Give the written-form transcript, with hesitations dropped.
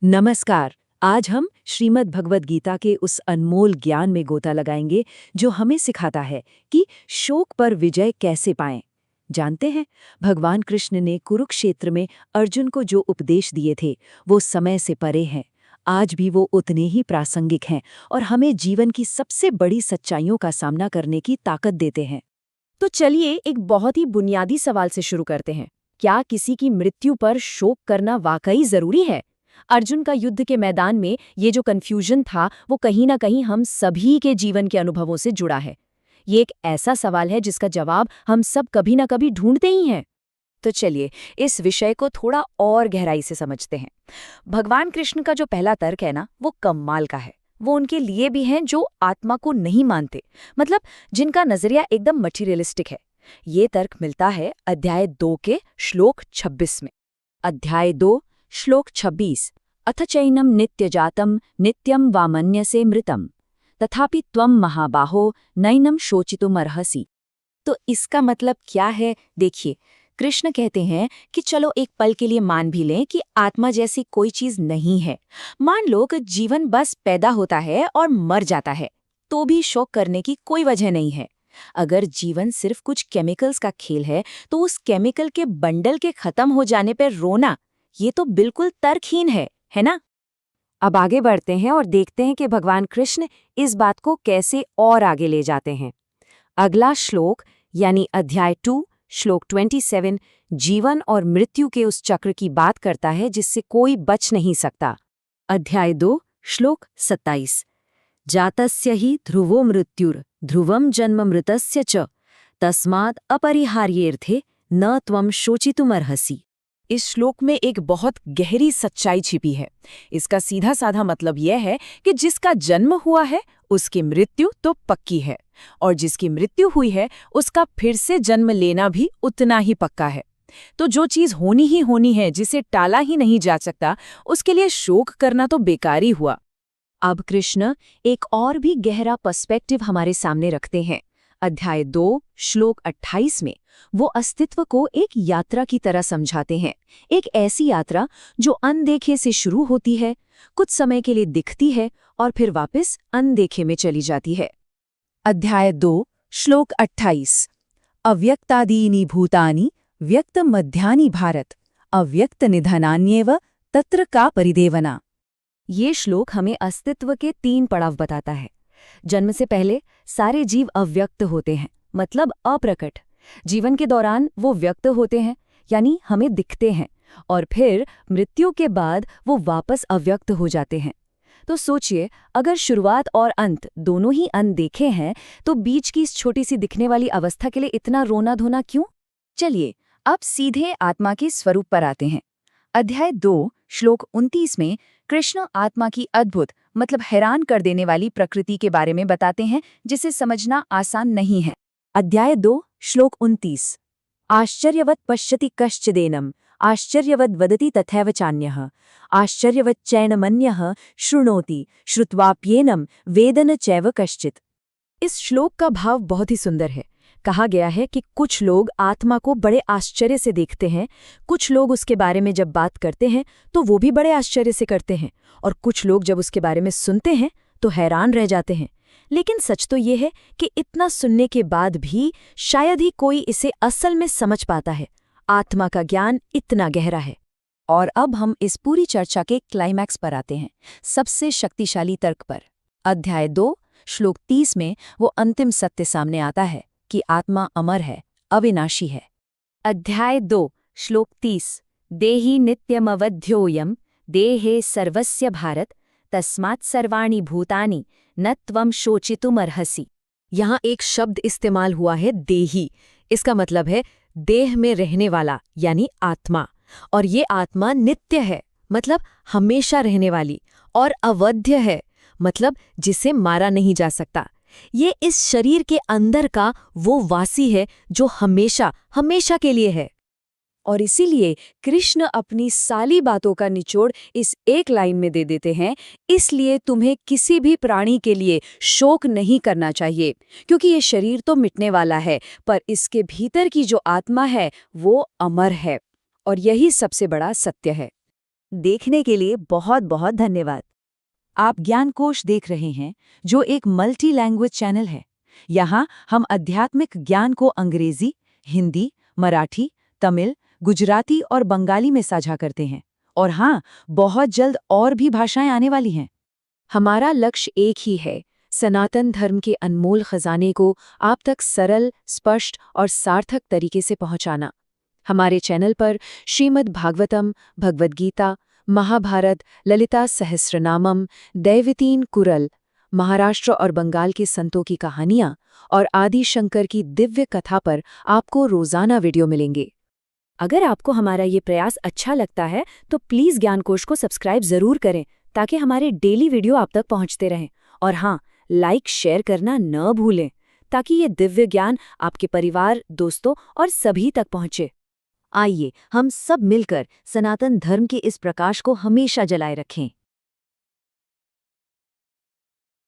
नमस्कार। आज हम श्रीमद् भगवद गीता के उस अनमोल ज्ञान में गोता लगाएंगे जो हमें सिखाता है कि शोक पर विजय कैसे पाएं। जानते हैं, भगवान कृष्ण ने कुरुक्षेत्र में अर्जुन को जो उपदेश दिए थे वो समय से परे हैं। आज भी वो उतने ही प्रासंगिक हैं और हमें जीवन की सबसे बड़ी सच्चाइयों का सामना करने की ताकत देते हैं। तो चलिए एक बहुत ही बुनियादी सवाल से शुरू करते हैं। क्या किसी की मृत्यु पर शोक करना वाकई जरूरी है? अर्जुन का युद्ध के मैदान में ये जो कन्फ्यूजन था वो कहीं ना कहीं हम सभी के जीवन के अनुभवों से जुड़ा है। ये एक ऐसा सवाल है जिसका जवाब हम सब कभी ना कभी ढूंढते ही हैं। तो चलिए इस विषय को थोड़ा और गहराई से समझते हैं। भगवान कृष्ण का जो पहला तर्क है ना, वो कमाल का है। वो उनके लिए भी हैं जो आत्मा को नहीं मानते, मतलब जिनका नजरिया एकदम मटीरियलिस्टिक है। ये तर्क मिलता है अध्याय 2 के श्लोक 26 में। अध्याय 2 श्लोक 26। अथ चैनम नित्यजातम नित्यम वामन्यसे मृतम तथापि त्वम महाबाहो नैनम शोचितुमर्हसि। तो इसका मतलब क्या है? देखिए, कृष्ण कहते हैं कि चलो एक पल के लिए मान भी लें कि आत्मा जैसी कोई चीज नहीं है। मान लो कि जीवन बस पैदा होता है और मर जाता है, तो भी शोक करने की कोई वजह नहीं है। अगर जीवन सिर्फ कुछ केमिकल्स का खेल है, तो उस केमिकल के बंडल के खत्म हो जाने पर रोना, ये तो बिल्कुल तर्कहीन है ना? अब आगे बढ़ते हैं और देखते हैं कि भगवान कृष्ण इस बात को कैसे और आगे ले जाते हैं। अगला श्लोक यानी अध्याय 2 श्लोक 27 जीवन और मृत्यु के उस चक्र की बात करता है जिससे कोई बच नहीं सकता। अध्याय 2 श्लोक 27। जातस्य हि ध्रुवो मृत्युर ध्रुवम जन्म मृतस्य च तस्माद् अपरिहार्येऽर्थे न त्वं शोचितुमर्हसि। इस श्लोक में एक बहुत गहरी सच्चाई छिपी है। इसका सीधा साधा मतलब यह है कि जिसका जन्म हुआ है उसकी मृत्यु तो पक्की है, और जिसकी मृत्यु हुई है उसका फिर से जन्म लेना भी उतना ही पक्का है। तो जो चीज होनी ही होनी है, जिसे टाला ही नहीं जा सकता, उसके लिए शोक करना तो बेकार ही हुआ। अब कृष्ण एक और भी गहरा पर्सपेक्टिव हमारे सामने रखते हैं। अध्याय 2 श्लोक 28 में वो अस्तित्व को एक यात्रा की तरह समझाते हैं। एक ऐसी यात्रा जो अनदेखे से शुरू होती है, कुछ समय के लिए दिखती है और फिर वापस अनदेखे में चली जाती है। अध्याय 2 श्लोक 28। अव्यक्तादीनि भूतानि व्यक्त मध्यानि भारत अव्यक्त निधनान्येव तत्र का परिदेवना। ये श्लोक हमें अस्तित्व के 3 पड़ाव बताता है। जन्म से पहले सारे जीव अव्यक्त होते हैं, मतलब अप्रकट। जीवन के दौरान वो व्यक्त होते हैं, यानी हमें दिखते हैं, और फिर मृत्यु के बाद वो वापस अव्यक्त हो जाते हैं। तो सोचिए, अगर शुरुआत और अंत दोनों ही अनदेखे हैं, तो बीच की इस छोटी सी दिखने वाली अवस्था के लिए इतना रोना धोना क्यों? चलिए अब सीधे आत्मा के स्वरूप पर आते हैं। अध्याय 2 श्लोक 29 में कृष्ण आत्मा की अद्भुत, मतलब हैरान कर देने वाली प्रकृति के बारे में बताते हैं, जिसे समझना आसान नहीं है। अध्याय 2 श्लोक 29। आश्चर्यवत् पश्यति कश्चिदेनम् आश्चर्यवद् वदति तथैव चान्यः आश्चर्यवच्चैनमन्यः शृणोति श्रुत्वाप्येनं वेद न चैव कश्चित्। इस श्लोक का भाव बहुत ही सुंदर है। कहा गया है कि कुछ लोग आत्मा को बड़े आश्चर्य से देखते हैं, कुछ लोग उसके बारे में जब बात करते हैं तो वो भी बड़े आश्चर्य से करते हैं, और कुछ लोग जब उसके बारे में सुनते हैं तो हैरान रह जाते हैं। लेकिन सच तो ये है कि इतना सुनने के बाद भी शायद ही कोई इसे असल में समझ पाता है। आत्मा का ज्ञान इतना गहरा है। और अब हम इस पूरी चर्चा के क्लाइमैक्स पर आते हैं, सबसे शक्तिशाली तर्क पर। अध्याय 2 श्लोक 30 में वो अंतिम सत्य सामने आता है कि आत्मा अमर है, अविनाशी है। अध्याय 2 श्लोक 30। देहि नित्यमवध्योऽयं देहे सर्वस्य भारत तस्मात् सर्वाणि भूतानि न त्वं शोचितुमर्हसि। यहाँ एक शब्द इस्तेमाल हुआ है, देही। इसका मतलब है देह में रहने वाला, यानी आत्मा। और ये आत्मा नित्य है, मतलब हमेशा रहने वाली, और अवध्य है, मतलब जिसे मारा नहीं जा सकता। ये इस शरीर के अंदर का वो वासी है जो हमेशा हमेशा के लिए है। और इसीलिए कृष्ण अपनी सारी बातों का निचोड़ इस एक लाइन में दे देते हैं, इसलिए तुम्हें किसी भी प्राणी के लिए शोक नहीं करना चाहिए, क्योंकि ये शरीर तो मिटने वाला है, पर इसके भीतर की जो आत्मा है वो अमर है। और यही सबसे बड़ा सत्य है। देखने के लिए बहुत बहुत धन्यवाद। आप ज्ञानकोश देख रहे हैं, जो एक मल्टी लैंग्वेज चैनल है। यहाँ हम आध्यात्मिक ज्ञान को अंग्रेजी, हिंदी, मराठी, तमिल, गुजराती और बंगाली में साझा करते हैं। और हाँ, बहुत जल्द और भी भाषाएं आने वाली हैं। हमारा लक्ष्य एक ही है, सनातन धर्म के अनमोल खजाने को आप तक सरल, स्पष्ट और सार्थक तरीके से पहुंचाना। हमारे चैनल पर श्रीमद् भागवतम, भगवद गीता, महाभारत, ललिता सहस्रनामम, दैवतीन कुरल, महाराष्ट्र और बंगाल के संतों की कहानियां और आदि शंकर की दिव्य कथा पर आपको रोजाना वीडियो मिलेंगे। अगर आपको हमारा ये प्रयास अच्छा लगता है तो प्लीज़ ज्ञानकोश को सब्सक्राइब ज़रूर करें, ताकि हमारे डेली वीडियो आप तक पहुंचते रहें। और हाँ, लाइक शेयर करना न भूलें, ताकि ये दिव्य ज्ञान आपके परिवार, दोस्तों और सभी तक पहुंचे। आइए हम सब मिलकर सनातन धर्म के इस प्रकाश को हमेशा जलाए रखें।